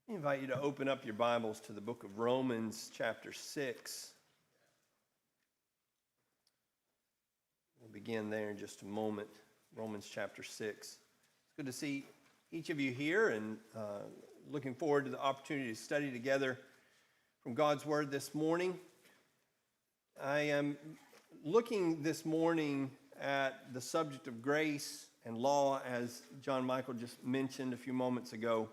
I invite you to open up your Bibles to the book of Romans, chapter 6. We'll begin there in just a moment. Romans, chapter 6. It's good to see each of you here and looking forward to the opportunity to study together from God's Word this morning. I am looking this morning at the subject of grace and law, as John Michael just mentioned a few moments ago.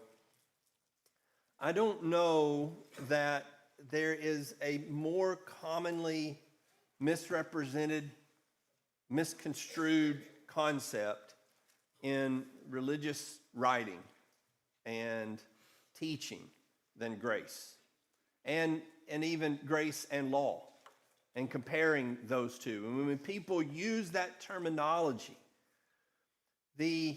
I don't know that there is a more commonly misrepresented, misconstrued concept in religious writing and teaching than grace, and even grace and law, and comparing those two. And when people use that terminology, the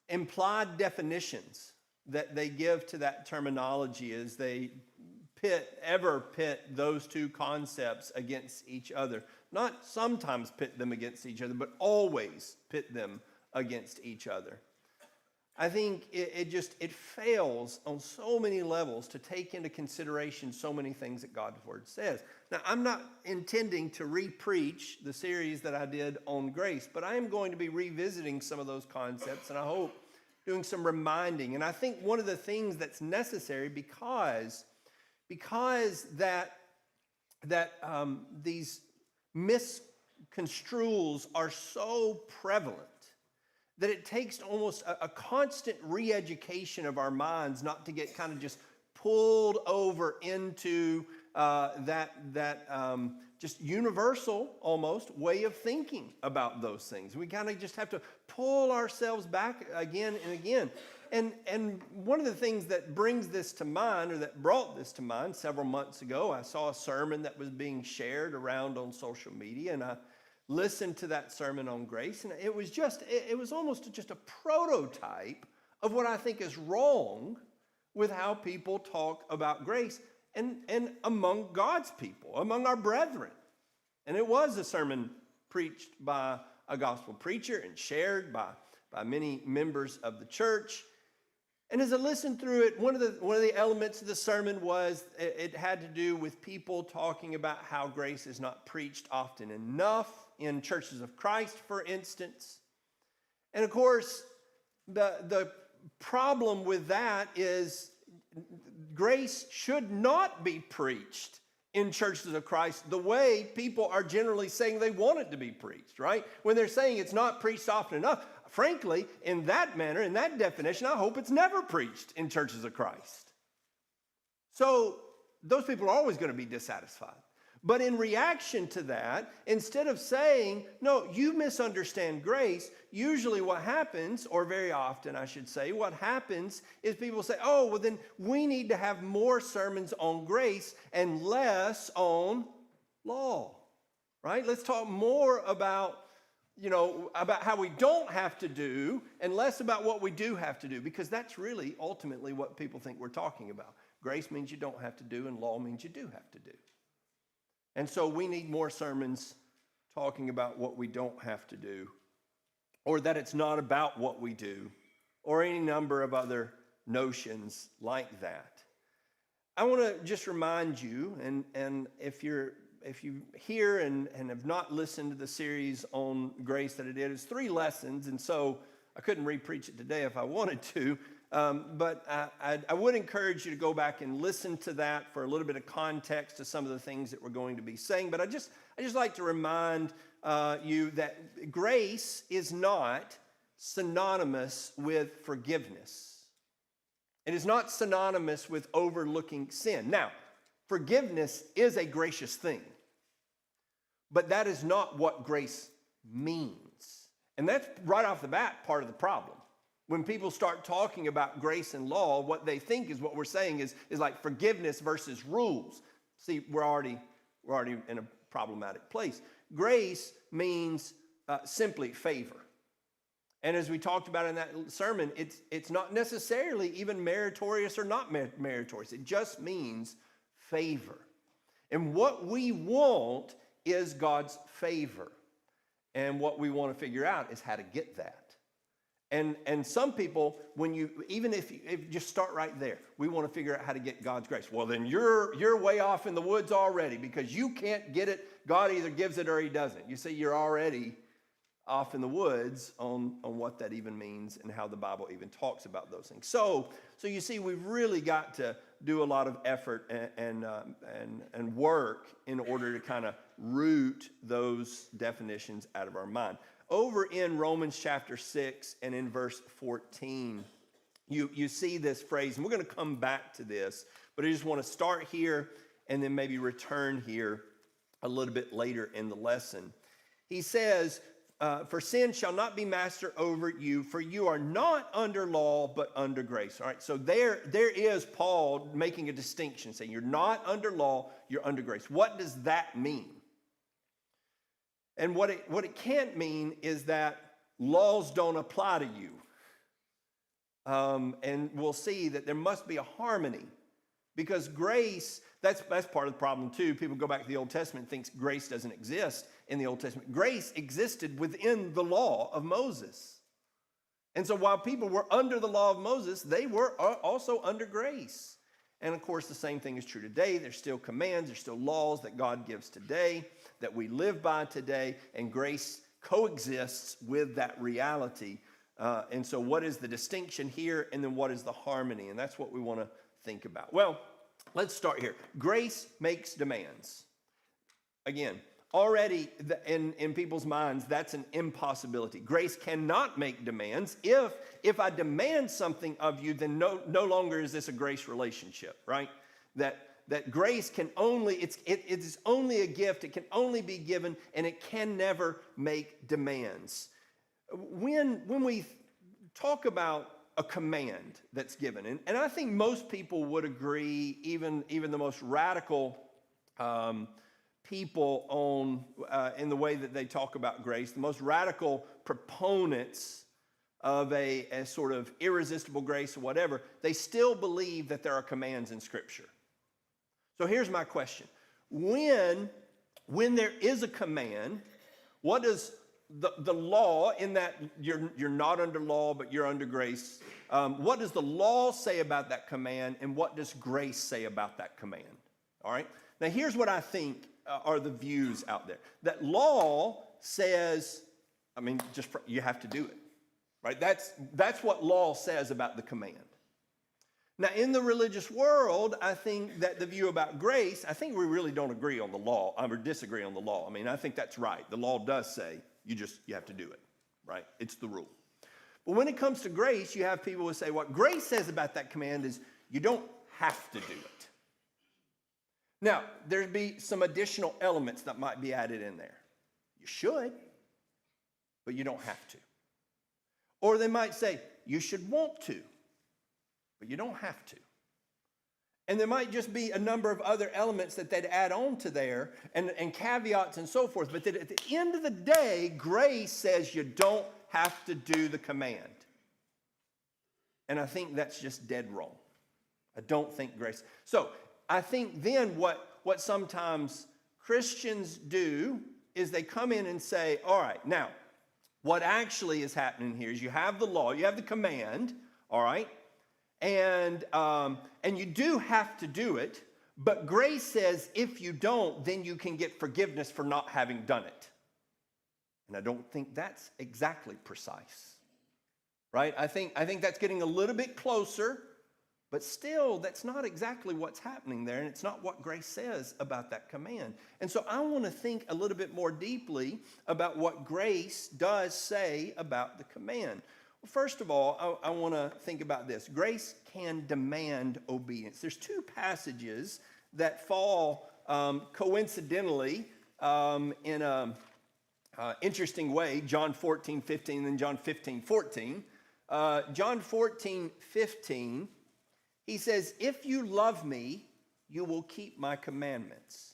implied definitions that they give to that terminology is they pit those two concepts against each other. Not sometimes pit them against each other, but always pit them against each other. I think it fails on so many levels to take into consideration so many things that God's Word says. Now, I'm not intending to re-preach the series that I did on grace, but I am going to be revisiting some of those concepts, and I hope doing some reminding. And I think one of the things that's necessary because these misconstruals are so prevalent that it takes almost a constant re-education of our minds not to get kind of just pulled over into just universal almost way of thinking about those things. We kind of just have to pull ourselves back again and again. And one of the things that brings this to mind, or that brought this to mind several months ago, I saw a sermon that was being shared around on social media, and I listened to that sermon on grace, and it was almost just a prototype of what I think is wrong with how people talk about grace and among God's people, among our brethren. And it was a sermon preached by a gospel preacher and shared by many members of the church. And as I listened through it, one of the elements of the sermon was it had to do with people talking about how grace is not preached often enough in churches of Christ, for instance. And of course, the problem with that is grace should not be preached in churches of Christ the way people are generally saying they want it to be preached, right? When they're saying it's not preached often enough, frankly, in that manner, in that definition, I hope it's never preached in churches of Christ. So those people are always going to be dissatisfied. But in reaction to that, instead of saying, no, you misunderstand grace, usually what happens, or very often I should say, what happens is people say, oh, well then we need to have more sermons on grace and less on law, right? Let's talk more about how we don't have to do and less about what we do have to do, because that's really ultimately what people think we're talking about. Grace means you don't have to do, and law means you do have to do. And so we need more sermons talking about what we don't have to do, or that it's not about what we do, or any number of other notions like that. I want to just remind you, and if you hear and have not listened to the series on grace that I did, it's 3 lessons, and so I couldn't re-preach it today if I wanted to. But I would encourage you to go back and listen to that for a little bit of context to some of the things that we're going to be saying. But I just like to remind you that grace is not synonymous with forgiveness. It is not synonymous with overlooking sin. Now, forgiveness is a gracious thing, but that is not what grace means. And that's right off the bat part of the problem. When people start talking about grace and law, what they think is what we're saying is like forgiveness versus rules. See, we're already in a problematic place. Grace means simply favor. And as we talked about in that sermon, it's not necessarily even meritorious or not meritorious. It just means favor. And what we want is God's favor. And what we want to figure out is how to get that. And some people, when you, even if you just start right there, we want to figure out how to get God's grace. Well, then you're way off in the woods already because you can't get it. God either gives it or he doesn't. You see, you're already off in the woods on what that even means and how the Bible even talks about those things. So you see, we've really got to do a lot of effort and work in order to kind of root those definitions out of our mind. Over in Romans chapter 6 and in verse 14, you see this phrase, and we're going to come back to this, but I just want to start here and then maybe return here a little bit later in the lesson. He says, for sin shall not be master over you, for you are not under law, but under grace. All right, so there is Paul making a distinction, saying you're not under law, you're under grace. What does that mean? And what it can't mean is that laws don't apply to you. And we'll see that there must be a harmony. Because grace, that's part of the problem too. People go back to the Old Testament and think grace doesn't exist in the Old Testament. Grace existed within the law of Moses. And so while people were under the law of Moses, they were also under grace. And of course, the same thing is true today. There's still commands, there's still laws that God gives today, that we live by today, and grace coexists with that reality. And so what is the distinction here, and then what is the harmony? And that's what we want to think about. Well, let's start here. Grace makes demands. Again, already in people's minds, that's an impossibility. Grace cannot make demands. If I demand something of you, then no longer is this a grace relationship, right? That grace can only, it is only a gift, it can only be given, and it can never make demands. When we talk about a command that's given, and I think most people would agree, even the most radical people in the way that they talk about grace, the most radical proponents of a sort of irresistible grace or whatever, they still believe that there are commands in Scripture. So here's my question. When there is a command, what does the law, in that you're not under law, but you're under grace, what does the law say about that command, and what does grace say about that command? All right? Now here's what I think are the views out there. That law says, you have to do it, right? That's what law says about the command. Now, in the religious world, I think that the view about grace, I think we really don't agree on the law, or disagree on the law. I think that's right. The law does say you have to do it, right? It's the rule. But when it comes to grace, you have people who say what grace says about that command is you don't have to do it. Now, there'd be some additional elements that might be added in there. You should, but you don't have to. Or they might say you should want to, but you don't have to. And there might just be a number of other elements that they'd add on to there and caveats and so forth. But that at the end of the day, grace says you don't have to do the command. And I think that's just dead wrong. I don't think grace. So I think then what sometimes Christians do is they come in and say, all right, now, what actually is happening here is you have the law, you have the command, all right? And you do have to do it, but grace says if you don't, then you can get forgiveness for not having done it. And I don't think that's exactly precise, right? I think that's getting a little bit closer, but still, that's not exactly what's happening there, and it's not what grace says about that command. And so I want to think a little bit more deeply about what grace does say about the command. First of all, I want to think about this. Grace can demand obedience. There's two passages that fall coincidentally in an interesting way, John 14:15 and John 15:14. John 14:15, he says, if you love me, you will keep my commandments.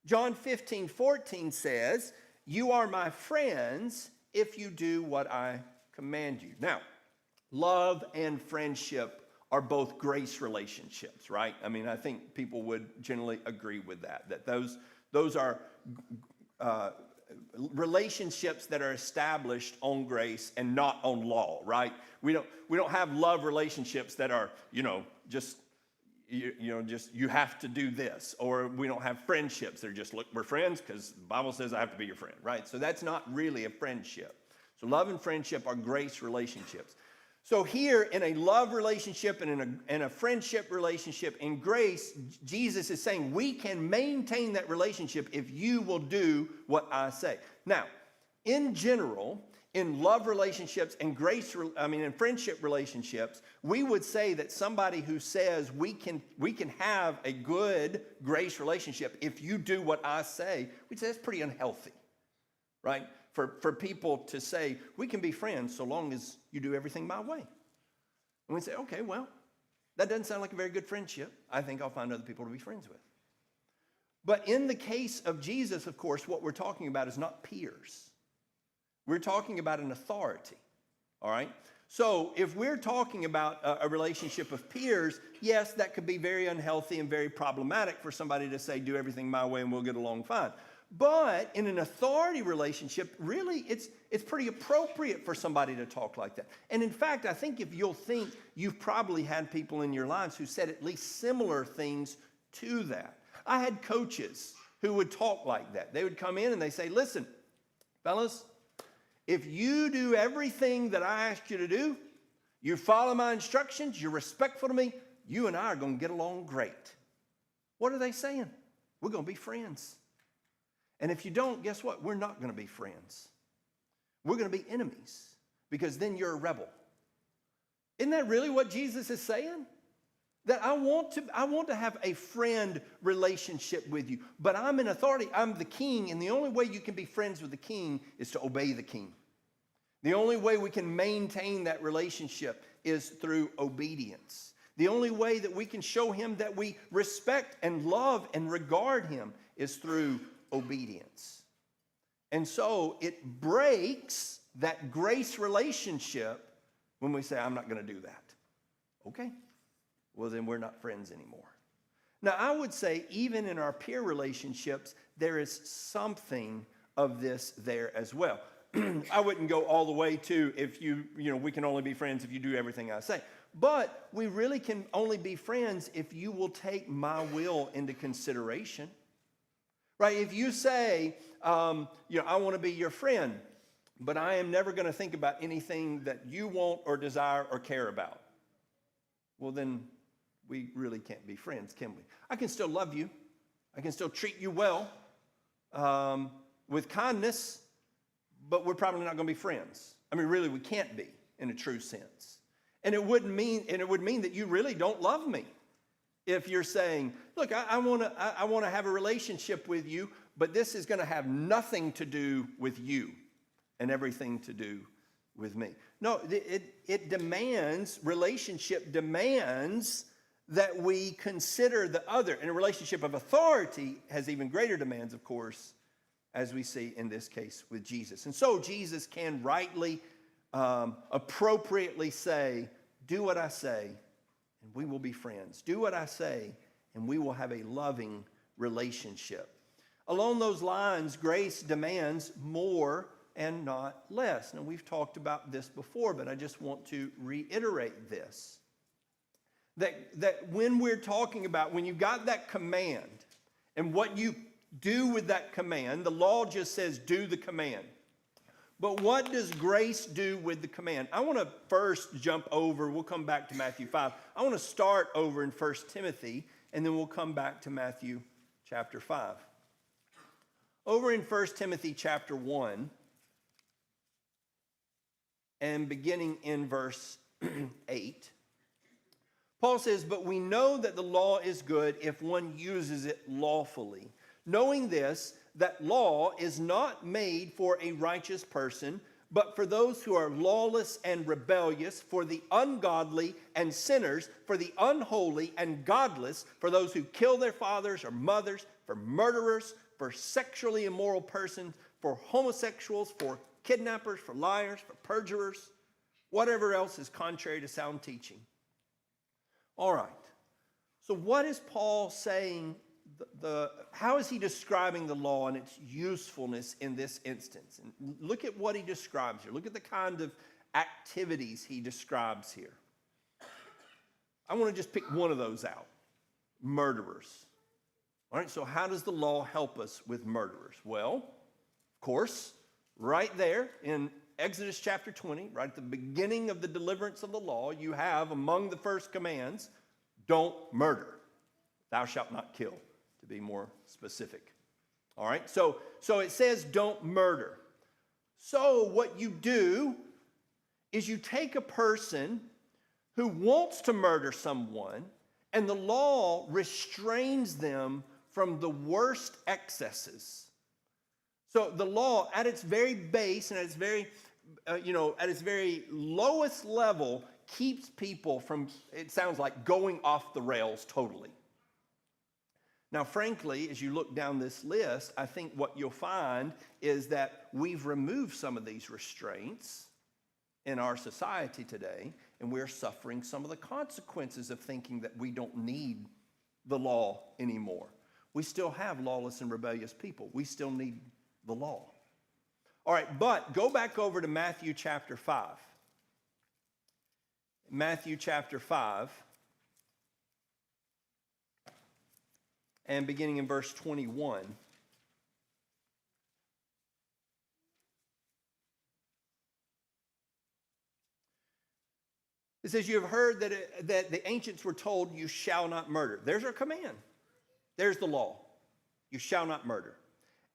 John 15:14 says, you are my friends if you do what I command you. Now, love and friendship are both grace relationships, right? I think people would generally agree with that those are relationships that are established on grace and not on law, right? We don't have love relationships that are, just you have to do this, or we don't have friendships. They're just, look, we're friends because the Bible says I have to be your friend, right? So that's not really a friendship. So love and friendship are grace relationships. So here in a love relationship and in a friendship relationship in grace, Jesus is saying we can maintain that relationship if you will do what I say. Now, in general, in love relationships and in friendship relationships, we would say that somebody who says we can have a good grace relationship if you do what I say, we'd say that's pretty unhealthy, right? For people to say, we can be friends so long as you do everything my way. And we say, okay, well, that doesn't sound like a very good friendship. I think I'll find other people to be friends with. But in the case of Jesus, of course, what we're talking about is not peers. We're talking about an authority, all right? So if we're talking about a relationship of peers, yes, that could be very unhealthy and very problematic for somebody to say, do everything my way and we'll get along fine. But in an authority relationship, really, it's pretty appropriate for somebody to talk like that. And in fact, I think if you'll think, you've probably had people in your lives who said at least similar things to that. I had coaches who would talk like that. They would come in and they say, listen, fellas, if you do everything that I ask you to do, you follow my instructions, you're respectful to me, you and I are going to get along great. What are they saying? We're going to be friends. And if you don't, guess what? We're not going to be friends. We're going to be enemies because then you're a rebel. Isn't that really what Jesus is saying? That I want to have a friend relationship with you, but I'm in authority. I'm the king, and the only way you can be friends with the king is to obey the king. The only way we can maintain that relationship is through obedience. The only way that we can show him that we respect and love and regard him is through obedience. And so it breaks that grace relationship when we say, I'm not going to do that. Okay, well then we're not friends anymore. Now I would say even in our peer relationships, there is something of this there as well. I wouldn't go all the way to we can only be friends if you do everything I say. But we really can only be friends if you will take my will into consideration. Right? If you say, I want to be your friend, but I am never going to think about anything that you want or desire or care about. Well, then we really can't be friends, can we? I can still love you. I can still treat you well with kindness, but we're probably not going to be friends. I mean, really, we can't be in a true sense. And it would mean that you really don't love me. If you're saying, look, I want to have a relationship with you, but this is going to have nothing to do with you and everything to do with me. No, relationship demands that we consider the other. And a relationship of authority has even greater demands, of course, as we see in this case with Jesus. And so Jesus can rightly, appropriately say, do what I say, and we will be friends. Do what I say, and we will have a loving relationship. Along those lines, grace demands more and not less. Now, we've talked about this before, but I just want to reiterate this. That when we're talking about, when you got that command, and what you do with that command, the law just says do the command. But what does grace do with the command? I want to first jump over. We'll come back to Matthew 5. I want to start over in 1 Timothy, and then we'll come back to Matthew chapter 5. Over in 1 Timothy chapter 1, and beginning in verse 8, Paul says, but we know that the law is good if one uses it lawfully, knowing this, that law is not made for a righteous person, but for those who are lawless and rebellious, for the ungodly and sinners, for the unholy and godless, for those who kill their fathers or mothers, for murderers, for sexually immoral persons, for homosexuals, for kidnappers, for liars, for perjurers, whatever else is contrary to sound teaching. All right. So what is Paul saying how is he describing the law and its usefulness in this instance? And look at what he describes here. Look at the kind of activities he describes here. I want to just pick one of those out. Murderers. All right, so how does the law help us with murderers? Well, of course, right there in Exodus chapter 20, right at the beginning of the deliverance of the law, you have among the first commands, don't murder. Thou shalt not kill, to be more specific. All right, so it says don't murder. So what you do is you take a person who wants to murder someone, and the law restrains them from the worst excesses. So the law, at its very base and at its very, at its very lowest level, keeps people from, it sounds like, going off the rails totally. Now, frankly, as you look down this list, I think what you'll find is that we've removed some of these restraints in our society today, and we're suffering some of the consequences of thinking that we don't need the law anymore. We still have lawless and rebellious people. We still need the law. All right, but go back over to Matthew chapter 5. Matthew chapter 5, and beginning in verse 21. It says, you have heard that the ancients were told, you shall not murder. There's our command. There's the law. You shall not murder.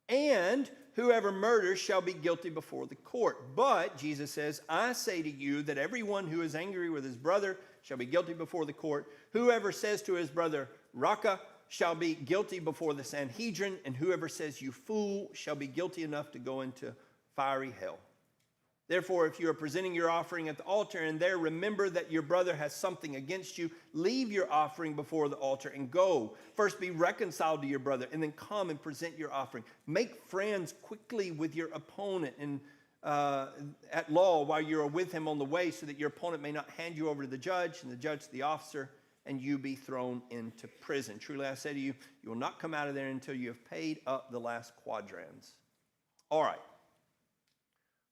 And whoever murders shall be guilty before the court. But, Jesus says, I say to you that everyone who is angry with his brother shall be guilty before the court. Whoever says to his brother, Raca, shall be guilty before the Sanhedrin. And whoever says, you fool, shall be guilty enough to go into fiery hell. Therefore, if you are presenting your offering at the altar and there remember that your brother has something against you, leave your offering before the altar and go. First be reconciled to your brother and then come and present your offering. Make friends quickly with your opponent and at law while you are with him on the way, so that your opponent may not hand you over to the judge and the judge to the officer and you be thrown into prison. Truly I say to you, you will not come out of there until you have paid up the last quadrands. All right.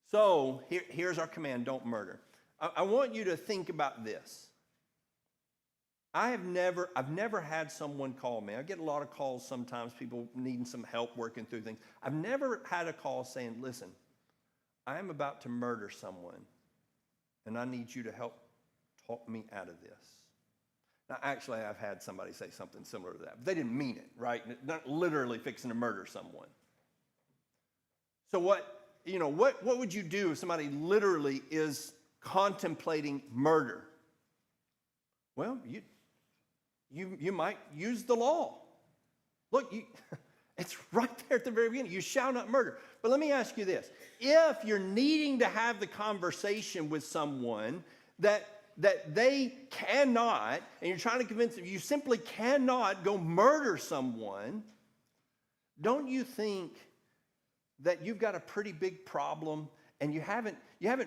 So here's our command, don't murder. I want you to think about this. I've never had someone call me. I get a lot of calls sometimes, people needing some help working through things. I've never had a call saying, listen, I'm about to murder someone, and I need you to help talk me out of this. Now, actually, I've had somebody say something similar to that. But they didn't mean it, right? Not literally fixing to murder someone. So what would you do if somebody literally is contemplating murder? Well, you might use the law. Look, it's right there at the very beginning. You shall not murder. But let me ask you this. If you're needing to have the conversation with someone that they cannot, and you're trying to convince them, you simply cannot go murder someone, don't you think that you've got a pretty big problem and you haven't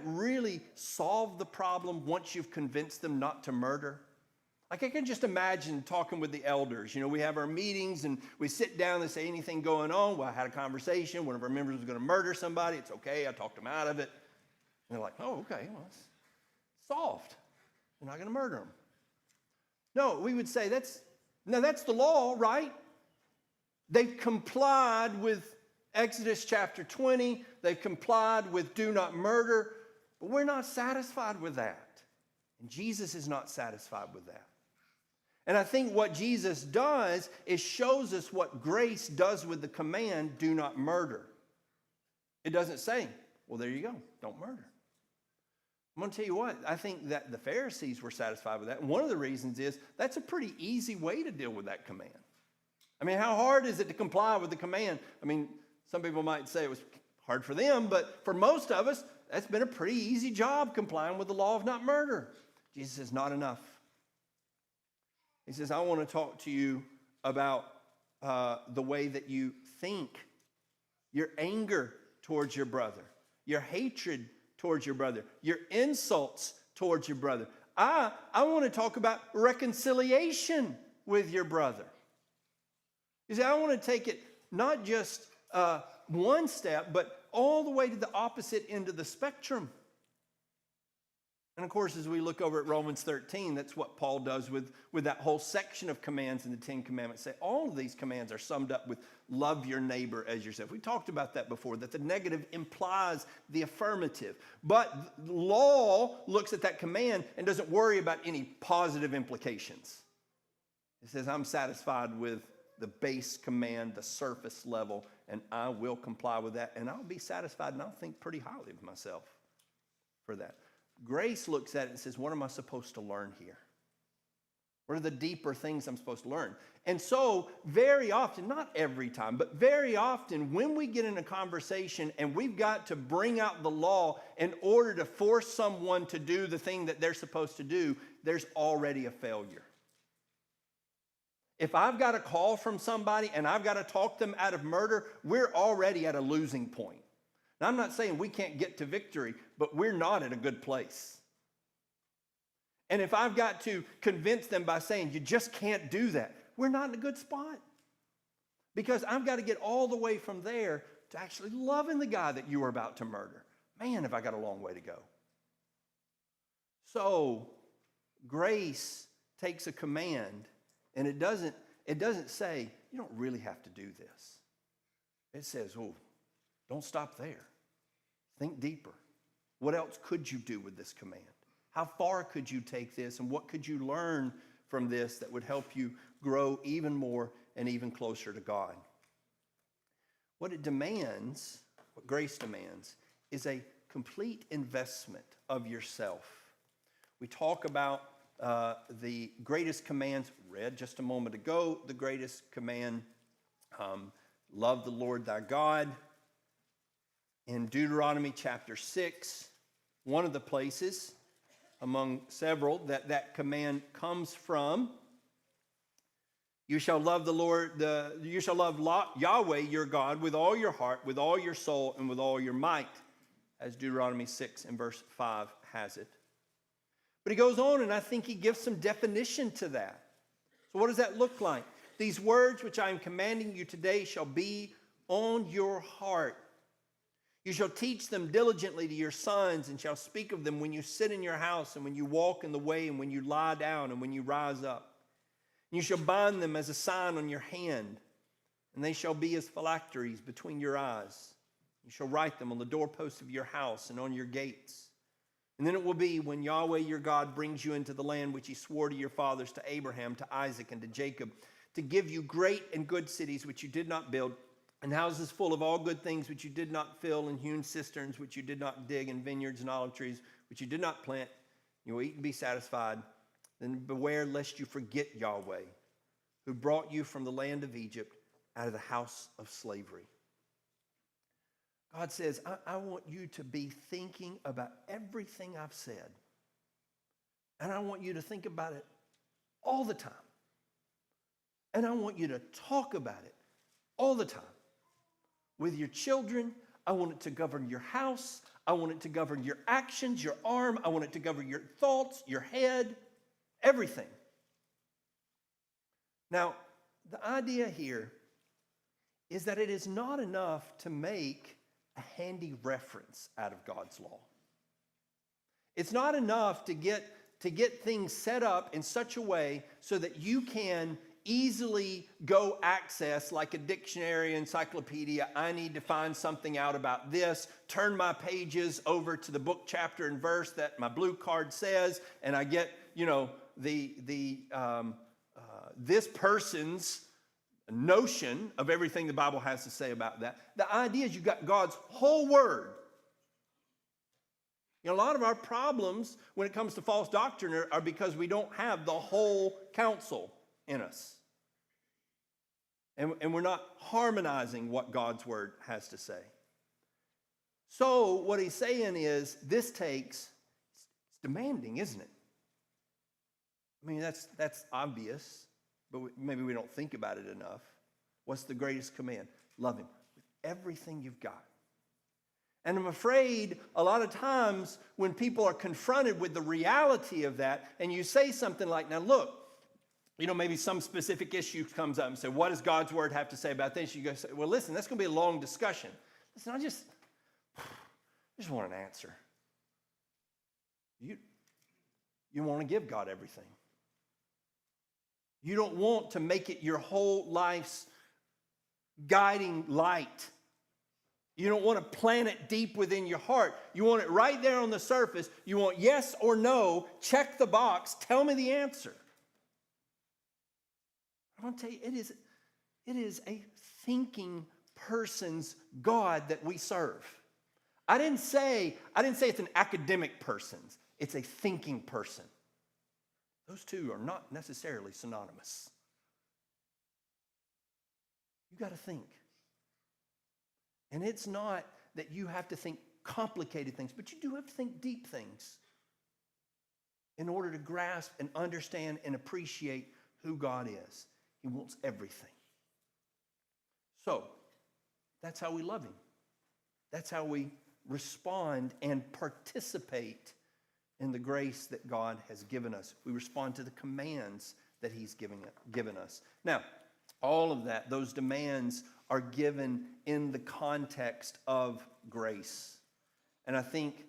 really solved the problem once you've convinced them not to murder? Like, I can just imagine talking with the elders. We have our meetings and we sit down and say, anything going on? Well, I had a conversation. One of our members was going to murder somebody. It's okay. I talked them out of it. And they're like, oh, okay, well, it's solved. You're not going to murder them. No, we would say that's the law, right? They've complied with Exodus chapter 20, they've complied with do not murder, but we're not satisfied with that. And Jesus is not satisfied with that. And I think what Jesus does is shows us what grace does with the command, do not murder. It doesn't say, well, there you go, don't murder. I'm going to tell you what, I think that the Pharisees were satisfied with that. And one of the reasons is that's a pretty easy way to deal with that command. I mean, how hard is it to comply with the command? I mean, some people might say it was hard for them, but for most of us, that's been a pretty easy job complying with the law of not murder. Jesus says, not enough. He says, I want to talk to you about the way that you think, your anger towards your brother, your hatred towards your brother, your insults towards your brother. I want to talk about reconciliation with your brother. You see, I want to take it not just one step, but all the way to the opposite end of the spectrum. And of course, as we look over at Romans 13, that's what Paul does with that whole section of commands in the Ten Commandments. Say all of these commands are summed up with love your neighbor as yourself. We talked about that before, that the negative implies the affirmative. But law looks at that command and doesn't worry about any positive implications. It says, I'm satisfied with the base command, the surface level, and I will comply with that, and I'll be satisfied, and I'll think pretty highly of myself for that. Grace looks at it and says, what am I supposed to learn here? What are the deeper things I'm supposed to learn? And so very often, not every time, but very often when we get in a conversation and we've got to bring out the law in order to force someone to do the thing that they're supposed to do, there's already a failure. If I've got a call from somebody and I've got to talk them out of murder, we're already at a losing point. Now, I'm not saying we can't get to victory, but we're not at a good place. And if I've got to convince them by saying, you just can't do that, we're not in a good spot. Because I've got to get all the way from there to actually loving the guy that you were about to murder. Man, have I got a long way to go. So, grace takes a command, and it doesn't say, you don't really have to do this. It says, oh, don't stop there. Think deeper. What else could you do with this command? How far could you take this, and what could you learn from this that would help you grow even more and even closer to God? What it demands, what grace demands, is a complete investment of yourself. We talk about the greatest commands, read just a moment ago, the greatest command, love the Lord thy God. In Deuteronomy chapter 6, one of the places among several that command comes from, you shall love the Lord, you shall love Yahweh your God with all your heart, with all your soul, and with all your might, as Deuteronomy 6 and verse 5 has it. But he goes on, and I think he gives some definition to that. So what does that look like? These words which I am commanding you today shall be on your heart. You shall teach them diligently to your sons, and shall speak of them when you sit in your house, and when you walk in the way, and when you lie down, and when you rise up. And you shall bind them as a sign on your hand, and they shall be as phylacteries between your eyes. You shall write them on the doorposts of your house and on your gates. And then it will be when Yahweh your God brings you into the land which he swore to your fathers, to Abraham, to Isaac, and to Jacob, to give you great and good cities which you did not build, and houses full of all good things which you did not fill, and hewn cisterns which you did not dig, and vineyards and olive trees which you did not plant. You will eat and be satisfied. Then beware lest you forget Yahweh, who brought you from the land of Egypt out of the house of slavery. God says, I want you to be thinking about everything I've said. And I want you to think about it all the time. And I want you to talk about it all the time. With your children, I want it to govern your house. I want it to govern your actions, your arm. I want it to govern your thoughts, your head, everything. Now, the idea here is that it is not enough to make a handy reference out of God's law. It's not enough to get things set up in such a way so that you can easily go access, like a dictionary, encyclopedia. I need to find something out about this, turn my pages over to the book, chapter, and verse that my blue card says, and I get, this person's notion of everything the Bible has to say about that. The idea is you've got God's whole word. A lot of our problems when it comes to false doctrine are because we don't have the whole counsel in us. And we're not harmonizing what God's word has to say. So what he's saying is it's demanding, isn't it? I mean, that's obvious, but maybe we don't think about it enough. What's the greatest command? Love him with everything you've got. And I'm afraid a lot of times when people are confronted with the reality of that, and you say something like, now look, maybe some specific issue comes up and say, what does God's word have to say about this? You go say, well, listen, that's going to be a long discussion. Listen, I just want an answer. You want to give God everything. You don't want to make it your whole life's guiding light. You don't want to plant it deep within your heart. You want it right there on the surface. You want yes or no, check the box, tell me the answer. I want to tell you, it is a thinking person's God that we serve. I didn't say it's an academic person's. It's a thinking person. Those two are not necessarily synonymous. You got to think. And it's not that you have to think complicated things, but you do have to think deep things in order to grasp and understand and appreciate who God is. He wants everything. So, that's how we love him. That's how we respond and participate in the grace that God has given us. We respond to the commands that he's given us. Now, all of that, those demands are given in the context of grace. And I think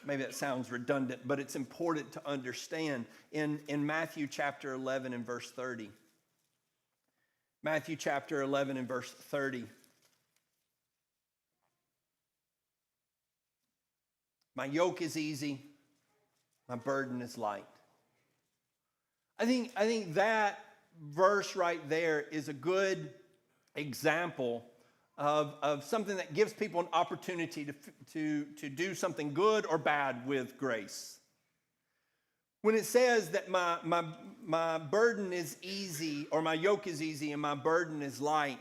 maybe that sounds redundant, but it's important to understand in Matthew chapter 11 and verse 30. Matthew chapter 11 and verse 30. My yoke is easy, my burden is light. I think that verse right there is a good example of something that gives people an opportunity to do something good or bad with grace. When it says that my burden is easy, or my yoke is easy and my burden is light,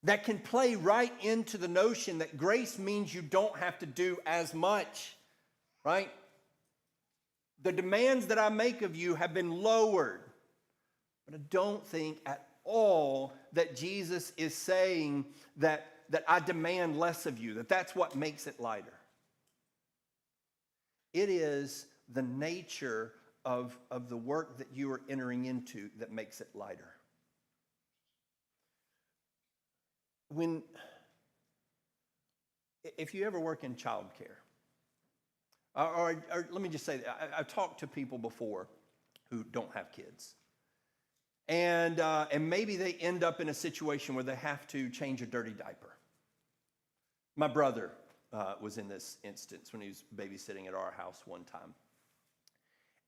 that can play right into the notion that grace means you don't have to do as much, right? The demands that I make of you have been lowered. But I don't think at all that Jesus is saying that I demand less of you, that that's what makes it lighter. It is the nature of the work that you are entering into that makes it lighter. If you ever work in childcare, or let me just say, I've talked to people before who don't have kids. And maybe they end up in a situation where they have to change a dirty diaper. My brother was in this instance when he was babysitting at our house one time.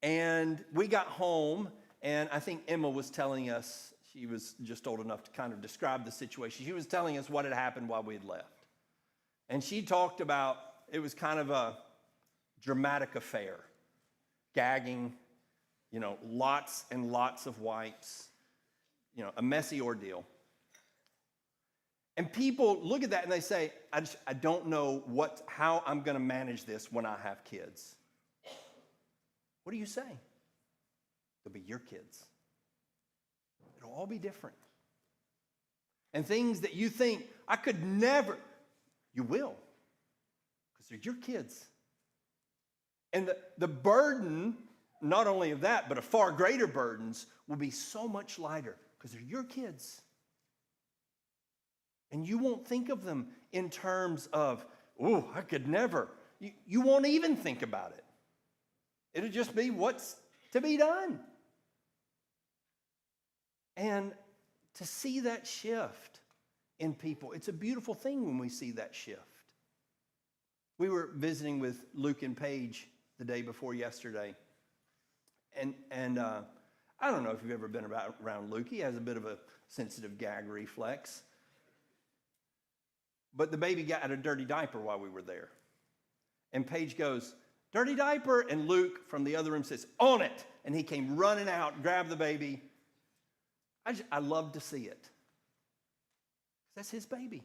And we got home, and I think Emma was telling us, she was just old enough to kind of describe the situation. She was telling us what had happened while we had left. And she talked about, it was kind of a dramatic affair. Gagging, lots and lots of wipes, a messy ordeal. And people look at that and they say, I don't know how I'm going to manage this when I have kids. What do you say? They'll be your kids. It'll all be different. And things that you think, I could never, you will, because they're your kids. And the burden, not only of that, but of far greater burdens, will be so much lighter because they're your kids. And you won't think of them in terms of, I could never. You won't even think about it. It'll just be what's to be done. And to see that shift in people, it's a beautiful thing when we see that shift. We were visiting with Luke and Paige the day before yesterday. And I don't know if you've ever been around Luke. He has a bit of a sensitive gag reflex. But the baby got a dirty diaper while we were there. And Paige goes, dirty diaper? And Luke from the other room says, on it. And he came running out, grabbed the baby. I love to see it. That's his baby.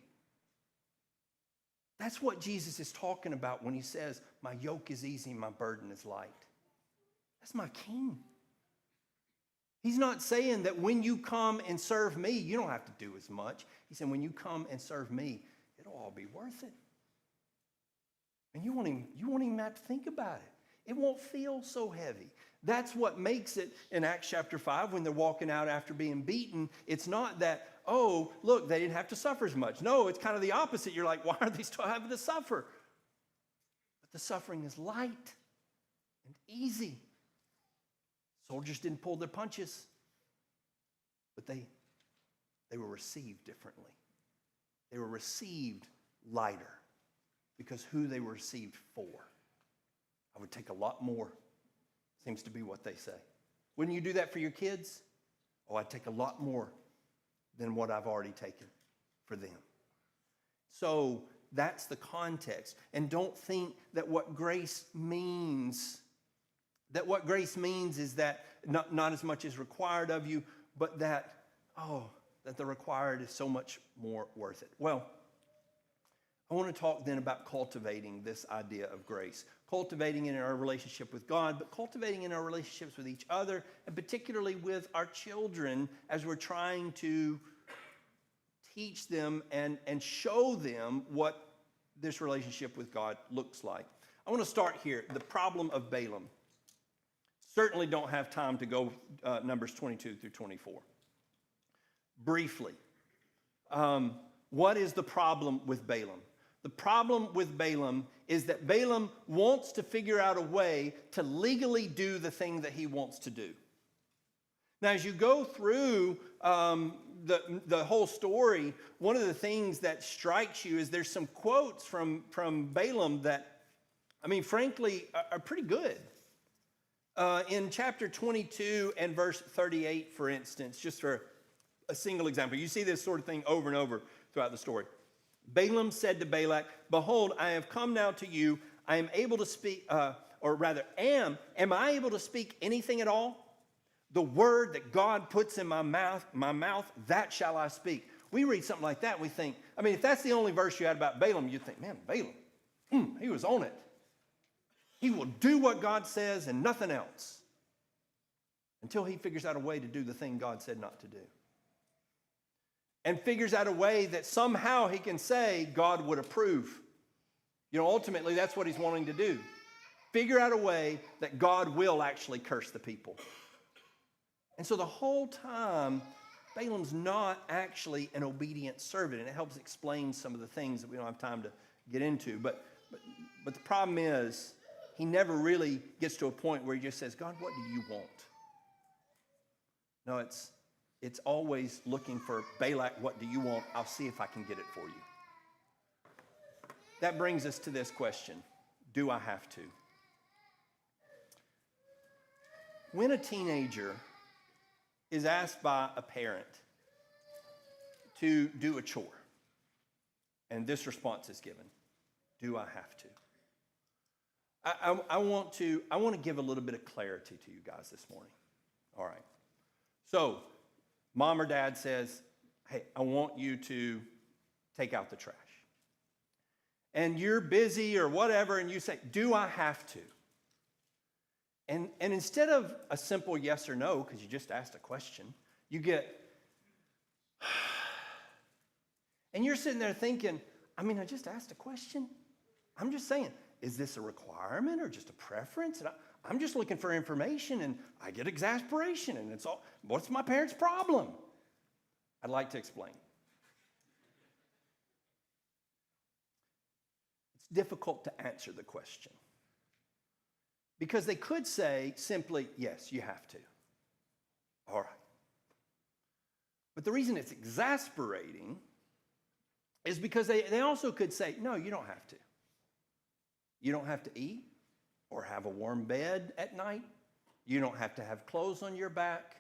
That's what Jesus is talking about when he says, my yoke is easy, my burden is light. That's my king. He's not saying that when you come and serve me, you don't have to do as much. He's saying when you come and serve me, it'll all be worth it. And you won't even have to think about it. It won't feel so heavy. That's what makes it in Acts chapter 5 when they're walking out after being beaten. It's not that, oh, look, they didn't have to suffer as much. No, it's kind of the opposite. You're like, why are they still having to suffer? But the suffering is light and easy. Soldiers didn't pull their punches, but they were received differently. They were received lighter because who they were received for. I would take a lot more, seems to be what they say. Wouldn't you do that for your kids? Oh, I'd take a lot more than what I've already taken for them. So that's the context. And don't think that what grace means, is that not as much is required of you, but that the required is so much more worth it. Well, I want to talk then about cultivating this idea of grace. Cultivating it in our relationship with God, but cultivating in our relationships with each other, and particularly with our children as we're trying to teach them and show them what this relationship with God looks like. I want to start here, the problem of Balaam. Certainly don't have time to go Numbers 22 through 24. Briefly, what is the problem with Balaam? The problem with Balaam is that Balaam wants to figure out a way to legally do the thing that he wants to do. Now, as you go through the whole story, one of the things that strikes you is there's some quotes from Balaam that, I mean, frankly, are pretty good. In chapter 22 and verse 38, for instance, just for a single example, you see this sort of thing over and over throughout the story. Balaam said to Balak, "Behold, I have come now to you. I am able to speak, am I able to speak anything at all? The word that God puts in my mouth, that shall I speak." We read something like that, we think, I mean, if that's the only verse you had about Balaam, you'd think, man, Balaam, he was on it. He will do what God says and nothing else until he figures out a way to do the thing God said not to do. And figures out a way that somehow he can say God would approve. You know, ultimately, that's what he's wanting to do. Figure out a way that God will actually curse the people. And so the whole time, Balaam's not actually an obedient servant, and it helps explain some of the things that we don't have time to get into. But the problem is, he never really gets to a point where he just says, God, what do you want? No, it's always looking for, Balak, what do you want? I'll see if I can get it for you. That brings us to this question. Do I have to? When a teenager is asked by a parent to do a chore, and this response is given, do I have to? I want to give a little bit of clarity to you guys this morning. All right. So, mom or dad says, hey, I want you to take out the trash. And you're busy or whatever, and you say, do I have to? And instead of a simple yes or no, because you just asked a question, you get, and you're sitting there thinking, I mean, I just asked a question. I'm just saying, is this a requirement or just a preference? And I'm just looking for information, and I get exasperation, and it's all, what's my parents' problem? I'd like to explain. It's difficult to answer the question. Because they could say simply, yes, you have to. All right. But the reason it's exasperating is because they also could say, no, you don't have to. You don't have to eat or have a warm bed at night. You don't have to have clothes on your back.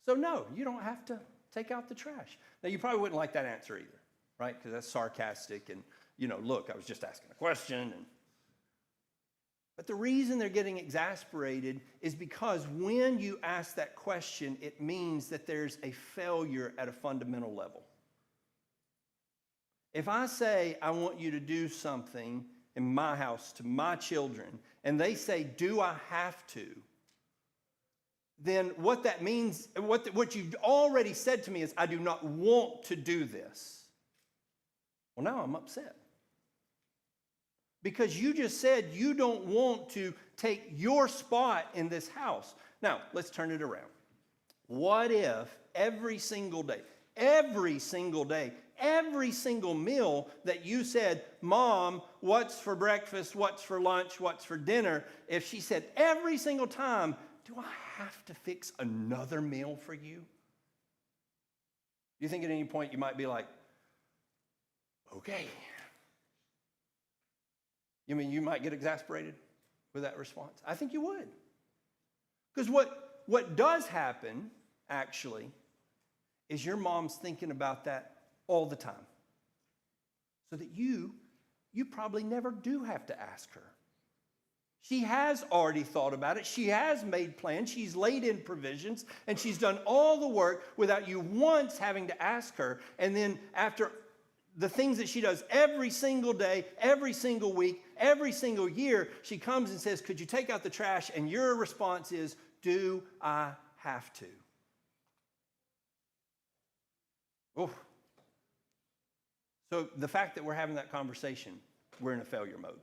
So no, you don't have to take out the trash. Now, you probably wouldn't like that answer either, right? Because that's sarcastic and, look, I was just asking a question. But the reason they're getting exasperated is because when you ask that question, it means that there's a failure at a fundamental level. If I say, I want you to do something in my house to my children, and they say, do I have to? Then what that means, what you've already said to me is, I do not want to do this. Well, now I'm upset. because you just said you don't want to take your spot in this house. Now, let's turn it around. What if every single day, every single meal that you said, Mom, what's for breakfast, what's for lunch, what's for dinner, if she said every single time, do I have to fix another meal for you? Do you think at any point you might be like, okay. You mean you might get exasperated with that response? I think you would. Because what does happen, actually, is your mom's thinking about that all the time. So that you probably never do have to ask her. She has already thought about it. She has made plans. She's laid in provisions. And she's done all the work without you once having to ask her. And then after the things that she does every single day, every single week, every single year, she comes and says, could you take out the trash? And your response is, do I have to? Oh. So the fact that we're having that conversation, we're in a failure mode.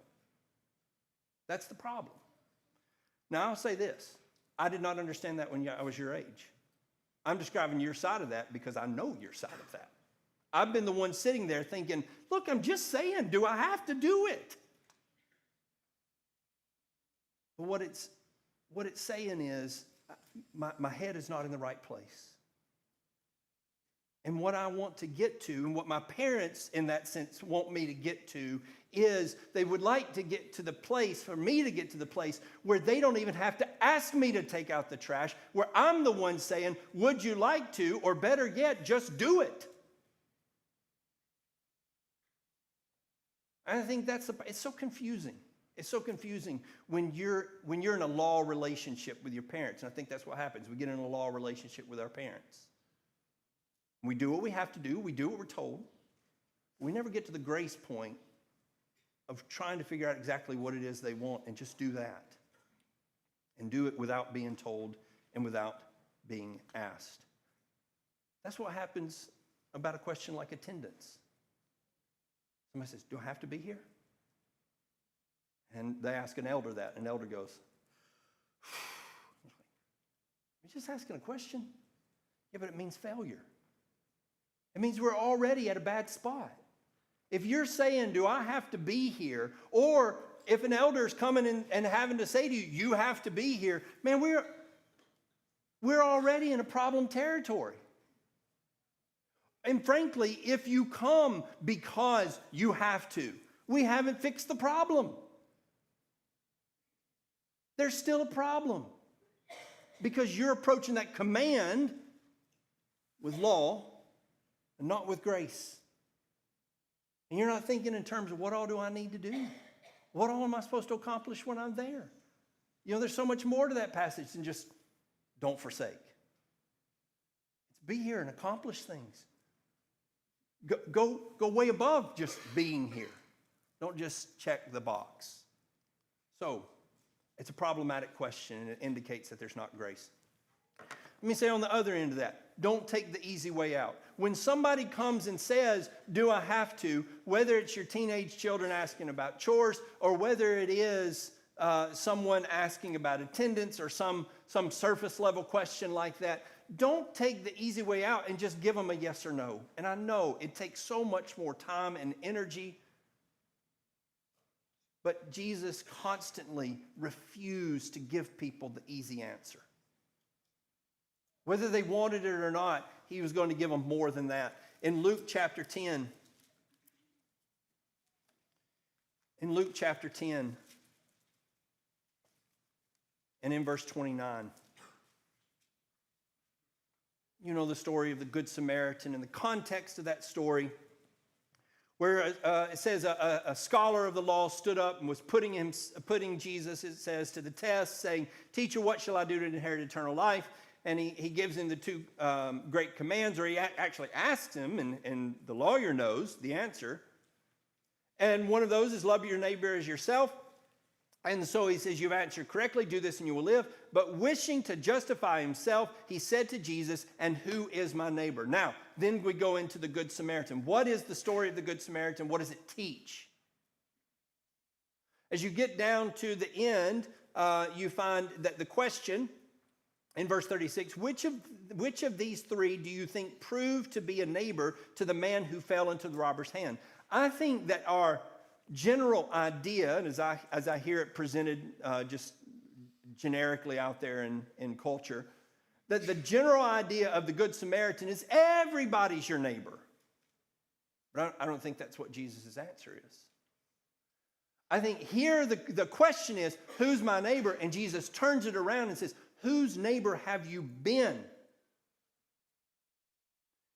That's the problem. Now, I'll say this. I did not understand that when I was your age. I'm describing your side of that because I know your side of that. I've been the one sitting there thinking, look, I'm just saying, do I have to do it? But what it's saying is, my head is not in the right place. And what I want to get to, and what my parents in that sense want me to get to, is they would like to get to the place, for me to get to the place where they don't even have to ask me to take out the trash, where I'm the one saying, would you like to, or better yet, just do it. And I think it's so confusing. It's so confusing when you're in a law relationship with your parents. And I think that's what happens. We get in a law relationship with our parents. We do what we have to do. We do what we're told. We never get to the grace point of trying to figure out exactly what it is they want and just do that. And do it without being told and without being asked. That's what happens about a question like attendance. Somebody says, do I have to be here? And they ask an elder that, and an elder goes, you're just asking a question? Yeah, but it means failure. It means we're already at a bad spot. If you're saying, do I have to be here? Or if an elder is coming in and having to say to you, you have to be here, man, we're already in a problem territory. And frankly, if you come because you have to, we haven't fixed the problem. There's still a problem. Because you're approaching that command with law and not with grace. And you're not thinking in terms of what all do I need to do? What all am I supposed to accomplish when I'm there? You know, there's so much more to that passage than just don't forsake. It's be here and accomplish things. Go way above just being here. Don't just check the box. So, it's a problematic question, and it indicates that there's not grace. Let me say on the other end of that, don't take the easy way out. When somebody comes and says, do I have to, whether it's your teenage children asking about chores, or whether it is someone asking about attendance, or some surface level question like that, don't take the easy way out and just give them a yes or no. And I know it takes so much more time and energy, but Jesus constantly refused to give people the easy answer. Whether they wanted it or not, he was going to give them more than that. In Luke chapter 10, and in verse 29, you know the story of the Good Samaritan and the context of that story, where it says a scholar of the law stood up and was putting Jesus, it says, to the test, saying, "Teacher, what shall I do to inherit eternal life?" And he gives him the two great commands, or he actually asks him, and the lawyer knows the answer. And one of those is love your neighbor as yourself. And so he says, you've answered correctly, do this and you will live. But wishing to justify himself, he said to Jesus, and who is my neighbor? Now, then we go into the Good Samaritan. What is the story of the Good Samaritan? What does it teach? As you get down to the end, you find that the question in verse 36, which of these three do you think proved to be a neighbor to the man who fell into the robber's hand? I think that our general idea, and as I hear it presented just generically out there in culture, that the general idea of the Good Samaritan is everybody's your neighbor. But I don't think that's what Jesus' answer is. I think here the question is, who's my neighbor? And Jesus turns it around and says, whose neighbor have you been?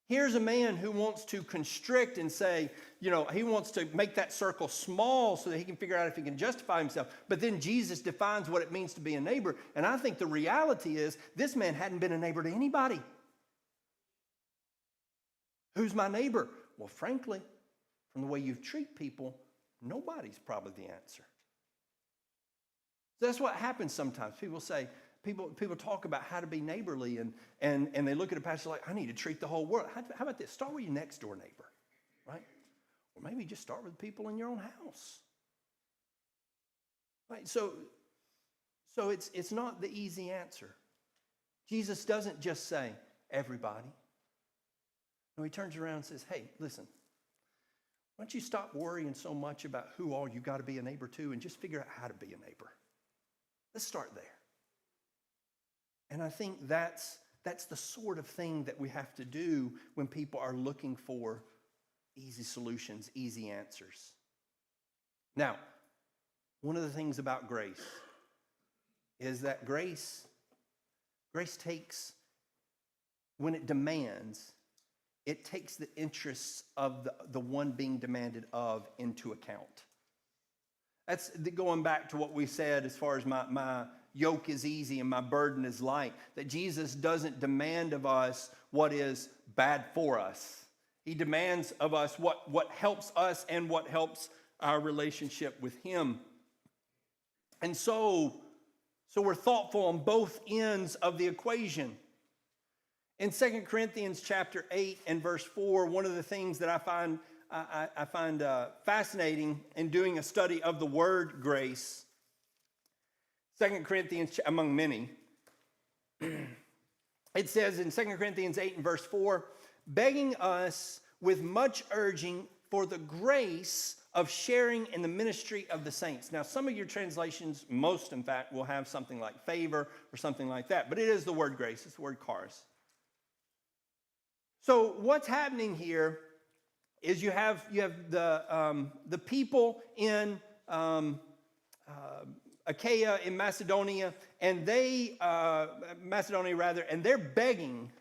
Here's a man who wants to constrict and say, he wants to make that circle small so that he can figure out if he can justify himself. But then Jesus defines what it means to be a neighbor. And I think the reality is this man hadn't been a neighbor to anybody. Who's my neighbor? Well, frankly, from the way you treat people, nobody's probably the answer. So that's what happens sometimes. People say, People talk about how to be neighborly, and they look at a pastor like, I need to treat the whole world. How about this? Start with your next door neighbor, right? Or maybe just start with people in your own house. Right? So it's not the easy answer. Jesus doesn't just say, everybody. No, he turns around and says, hey, listen, why don't you stop worrying so much about who all you got to be a neighbor to and just figure out how to be a neighbor. Let's start there. And I think that's the sort of thing that we have to do when people are looking for easy solutions, easy answers. Now, one of the things about grace is that grace takes, when it demands, it takes the interests of the one being demanded of into account. That's going back to what we said as far as my yoke is easy and my burden is light, that Jesus doesn't demand of us what is bad for us. He demands of us what helps us and what helps our relationship with him. And so we're thoughtful on both ends of the equation. In 2 Corinthians chapter 8 and verse 4, one of the things that I find fascinating in doing a study of the word grace, 2 Corinthians, among many, it says in 2 Corinthians 8 and verse 4, begging us with much urging for the grace of sharing in the ministry of the saints. Now, some of your translations, most in fact, will have something like favor or something like that, but it is the word grace, it's the word charis. So what's happening here is you have the people in Achaia, in Macedonia, and and they're begging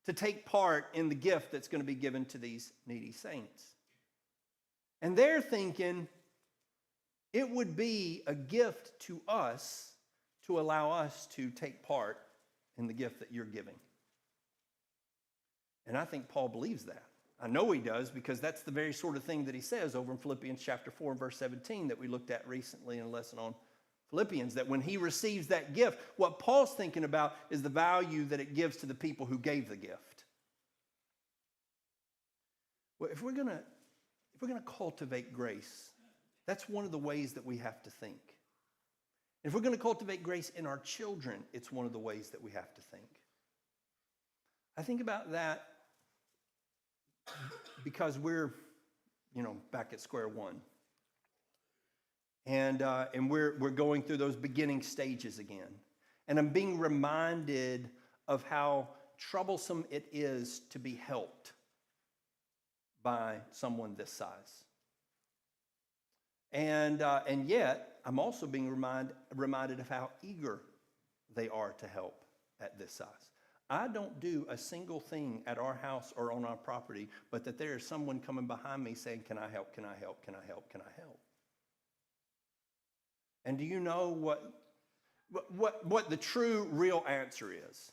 to take part in the gift that's going to be given to these needy saints. And they're thinking it would be a gift to us to allow us to take part in the gift that you're giving. And I think Paul believes that. I know he does, because that's the very sort of thing that he says over in Philippians chapter 4 and verse 17 that we looked at recently in a lesson on Philippians, that when he receives that gift, what Paul's thinking about is the value that it gives to the people who gave the gift. Well, if we're going to cultivate grace, that's one of the ways that we have to think. If we're going to cultivate grace in our children, it's one of the ways that we have to think. I think about that because we're, back at square one. And we're going through those beginning stages again. And I'm being reminded of how troublesome it is to be helped by someone this size. And yet, I'm also being reminded of how eager they are to help at this size. I don't do a single thing at our house or on our property, but that there is someone coming behind me saying, can I help, can I help, can I help, can I help? And do you know what the true, real answer is?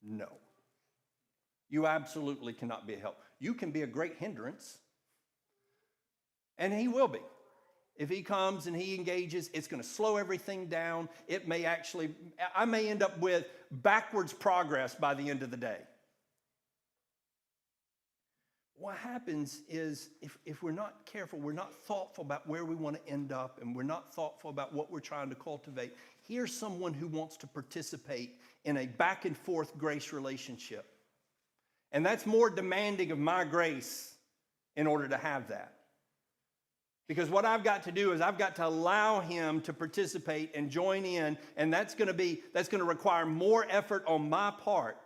No. You absolutely cannot be a help. You can be a great hindrance, and he will be. If he comes and he engages, it's going to slow everything down. I may end up with backwards progress by the end of the day. what happens is if we're not careful, we're not thoughtful about where we want to end up, and we're not thoughtful about what we're trying to cultivate, here's someone who wants to participate in a back and forth grace relationship. And that's more demanding of my grace in order to have that. Because what I've got to do is I've got to allow him to participate and join in, and that's going to require more effort on my part.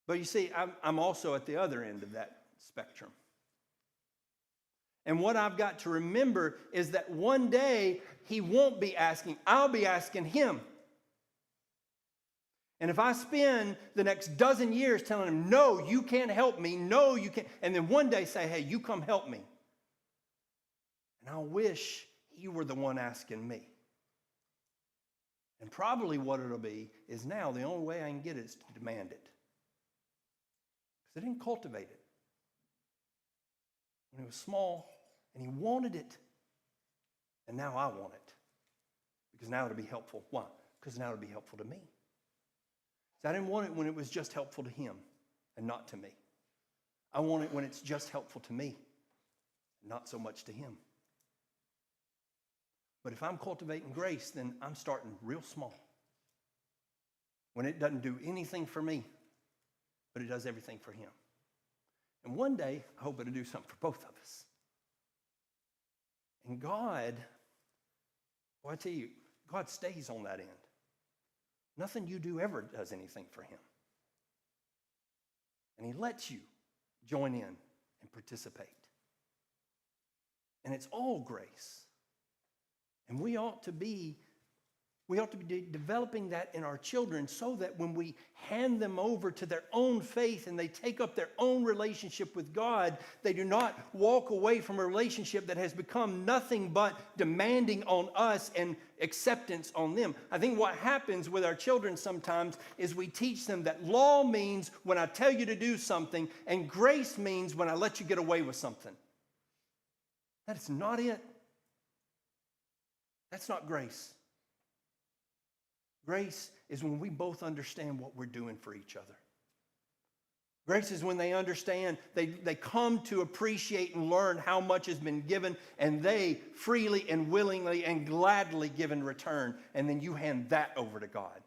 But you see, I'm also at the other end of that spectrum. And what I've got to remember is that one day he won't be asking, I'll be asking him. And if I spend the next dozen years telling him, no, you can't help me, no, you can't, and then one day say, hey, you come help me. And I wish he were the one asking me. And probably what it'll be is now the only way I can get it is to demand it. Because I didn't cultivate it. When he was small, and he wanted it. And now I want it. Because now it'll be helpful. Why? Because now it'll be helpful to me. So I didn't want it when it was just helpful to him and not to me. I want it when it's just helpful to me, not so much to him. But if I'm cultivating grace, then I'm starting real small. When it doesn't do anything for me, but it does everything for him. And one day, I hope it'll do something for both of us. And God, well, I tell you, God stays on that end. Nothing you do ever does anything for him. And he lets you join in and participate. And it's all grace. And we ought to be developing that in our children so that when we hand them over to their own faith and they take up their own relationship with God, they do not walk away from a relationship that has become nothing but demanding on us and acceptance on them. I think what happens with our children sometimes is we teach them that law means when I tell you to do something, and grace means when I let you get away with something. That is not it. That's not grace. Grace is when we both understand what we're doing for each other. Grace is when they understand, they come to appreciate and learn how much has been given, and they freely and willingly and gladly give in return, and then you hand that over to God.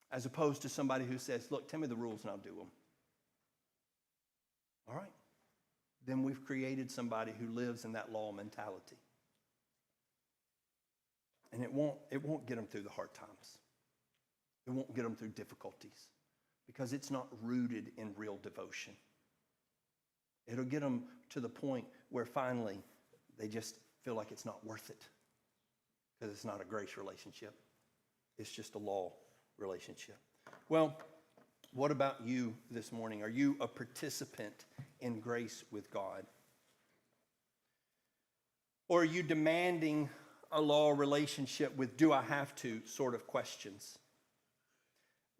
As opposed to somebody who says, look, tell me the rules and I'll do them. All right. Then we've created somebody who lives in that law mentality. And it won't get them through the hard times. It won't get them through difficulties because it's not rooted in real devotion. It'll get them to the point where finally they just feel like it's not worth it because it's not a grace relationship. It's just a law relationship. Well, what about you this morning? Are you a participant in grace with God? Or are you demanding a law relationship with do I have to sort of questions?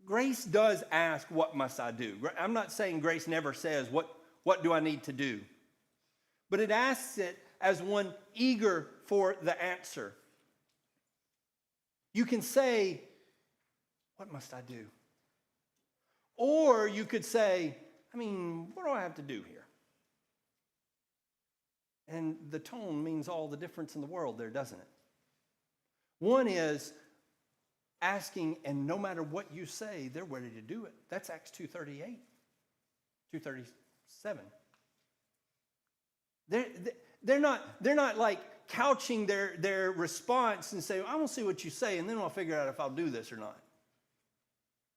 Grace does ask, what must I do? I'm not saying grace never says, what do I need to do? But it asks it as one eager for the answer. You can say, what must I do? Or you could say, what do I have to do here? And the tone means all the difference in the world there, doesn't it? One is asking, and no matter what you say, they're ready to do it. That's Acts 2:38, 2:37. They're not like couching their response and say, I want to see what you say, and then I'll figure out if I'll do this or not.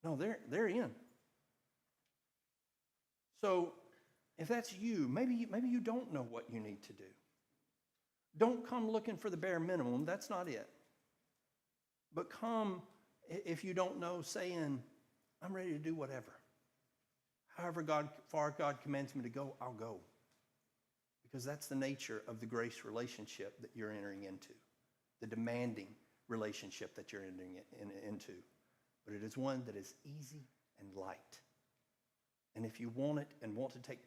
No, they're in. So if that's you, maybe you don't know what you need to do. Don't come looking for the bare minimum. That's not it. But come, if you don't know, saying, I'm ready to do whatever. However far God commands me to go, I'll go. Because that's the nature of the grace relationship that you're entering into. The demanding relationship that you're entering into. But it is one that is easy and light. And if you want it and want to take part